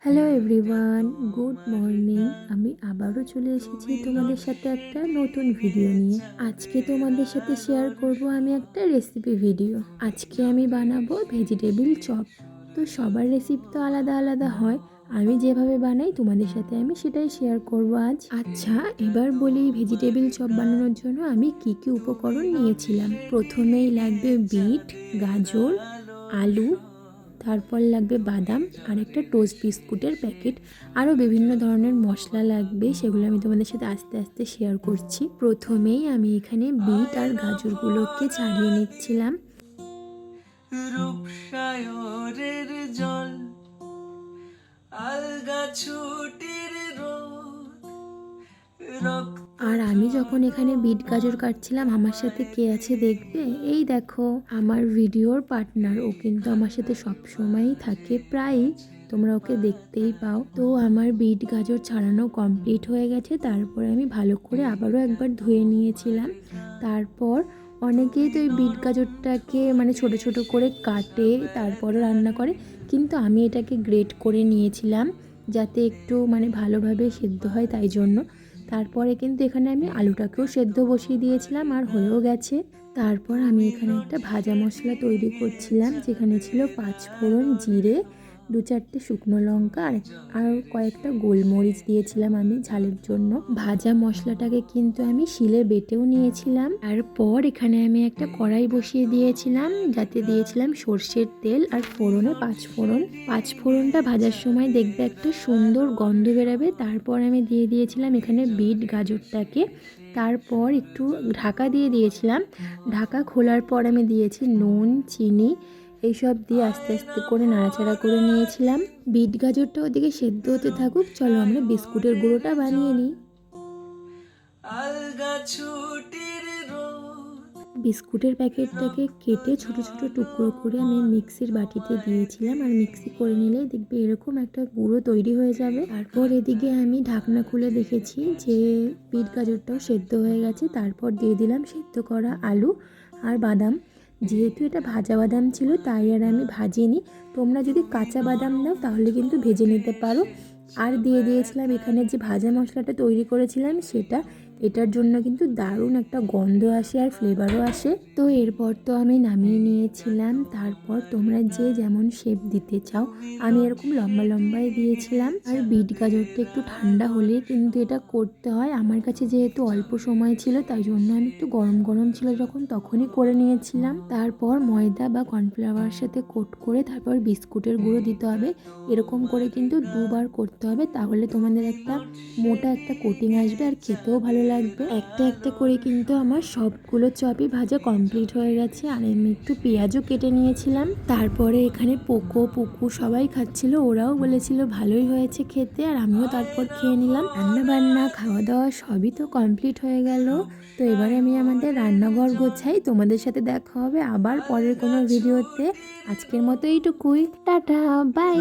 Hello everyone, good morning. আমি আবারও চলে এসেছি তোমাদের সাথে একটা নতুন ভিডিও নিয়ে। আজকে তোমাদের সাথে শেয়ার করব আমি একটা রেসিপি ভিডিও। আজকে আমি বানাবো ভেজিটেবিল চপ। তো সবার রেসিপি তো আলাদা আলাদা হয়, আমি যেভাবে বানাই তোমাদের সাথে আমি সেটাই শেয়ার করব আজ। আচ্ছা, এবার বলি ভেজিটেবিল চপ বানানোর জন্য আমি কি কি উপকরণ নিয়েছিলাম। প্রথমেই লাগবে বিট, গাজর, আলু, তারপর লাগবে বাদাম আর একটা টোস্ট বিস্কুটের প্যাকেট। আরও বিভিন্ন ধরনের মশলা লাগবে, সেগুলো আমি তোমাদের সাথে আস্তে আস্তে শেয়ার করছি। প্রথমেই আমি এখানে বিট আর গাজরগুলোকে ছাড়িয়ে নিচ্ছিলাম। রূপসায়রের জল, আলগা ছুটির আর আমি যখন এখানে বিট গাজর কাটছিলাম, আমার সাথে কে আছে দেখবে? এই দেখো, আমার ভিডিওর পার্টনার। ও কিন্তু আমার সাথে সব সময়ই থাকে, প্রায়ই তোমরা ওকে দেখতেই পাও। তো আমার বিট গাজর ছাড়ানো কমপ্লিট হয়ে গেছে। তারপরে আমি ভালো করে আবারও একবার ধুয়ে নিয়েছিলাম। তারপর অনেকেই তো এই বিট গাজরটাকে ছোট ছোট করে কাটে তারপরে রান্না করে, কিন্তু আমি এটাকে গ্রেট করে নিয়েছিলাম যাতে একটু ভালোভাবে সেদ্ধ হয়, তাই জন্য। তারপরে কিন্তু এখানে আমি আলুটাকেও সেদ্ধ বসিয়ে দিয়েছিলাম আর হয়েও গেছে। তারপর আমি এখানে একটা ভাজা মশলা তৈরি করছিলাম, যেখানে ছিল 5 ফোড়ন, জিরে, 2-4টে শুকনো লঙ্কা আর কয়েকটা গোলমরিচ দিয়েছিলাম আমি ঝালের জন্য। ভাজা মশলাটাকে কিন্তু আমি শিলে বেটেও নিয়েছিলাম। তারপর এখানে আমি একটা কড়াই বসিয়ে দিয়েছিলাম, যাতে দিয়েছিলাম সর্ষের তেল আর ফোড়নে 5 ফোড়ন। 5 ফোড়নটা ভাজার সময় দেখবে একটা সুন্দর গন্ধ বেরাবে। তারপর আমি দিয়ে দিয়েছিলাম এখানে বিট গাজরটাকে। তারপর একটু ঢাকা দিয়ে দিয়েছিলাম। ঢাকা খোলার পর আমি দিয়েছি নুন, চিনি, এইসব দিয়ে আস্তে আস্তে করে নাড়াচাড়া করে নিয়েছিলাম। বিট গাজরটা ওদিকে সেদ্ধ হতে থাকুক, চলো আমরা বিস্কুটের গুঁড়োটা বানিয়ে নিই। বিস্কুটের প্যাকেটটাকে কেটে ছোট ছোট টুকরো করে আমি মিক্সির বাটিতে দিয়েছিলাম, আর মিক্সি করে নিলেই দেখবে এরকম একটা গুঁড়ো তৈরি হয়ে যাবে। তারপর এদিকে আমি ঢাকনা খুলে দেখেছি যে বিট গাজরটাও সেদ্ধ হয়ে গেছে। তারপর দিয়ে দিলাম সেদ্ধ করা আলু আর বাদাম। যেহেতু এটা ভাজা বাদাম ছিল তাই আর আমি ভাজিনি, তোমরা যদি কাঁচা বাদাম দাও তাহলে কিন্তু ভেজে নিতে পারো। আর দিয়ে দিয়েছিলাম এখানে যে ভাজা মশলাটা তৈরি করেছিলাম সেটা। এটার জন্য কিন্তু দারুণ একটা গন্ধ আসে আর ফ্লেভারও আসে। তো এরপর তো আমি নামিয়ে নিয়েছিলাম। তারপর তোমরা যে যেমন শেপ দিতে চাও, আমি এরকম লম্বা লম্বাই দিয়েছিলাম। আর বিট গাজরটা একটু ঠান্ডা হলে কিন্তু এটা করতে হয়। আমার কাছে যেহেতু অল্প সময় ছিল তাই জন্য আমি একটু গরম গরম ছিল যখন তখনই করে নিয়েছিলাম। তারপর ময়দা বা কর্নফ্লাওয়ারের সাথে কোট করে তারপর বিস্কুটের গুঁড়ো দিতে হবে। এরকম করে কিন্তু দুবার করতে হবে, তাহলে তোমাদের একটা মোটা একটা কোটিং আসবে আর খেতেও ভালো লাগবে। একটা একটা করে কিন্তু আমার সবগুলো চপই ভাজা কমপ্লিট হয়ে গেছে। আর আমি একটু পেঁয়াজও কেটে নিয়েছিলাম। তারপরে এখানে পোকো, পুকু সবাই খাচ্ছিল, ওরাও বলেছিল ভালোই হয়েছে খেতে, আর আমিও তারপর খেয়ে নিলাম। রান্না বান্না খাওয়া দাওয়া সবই তো কমপ্লিট হয়ে গেল। তো এবারে আমি আমাদের রান্নাঘর গোছাই। তোমাদের সাথে দেখা হবে আবার পরের কোনো ভিডিওতে। আজকের মতো এইটুকুই, টাটা, বাই।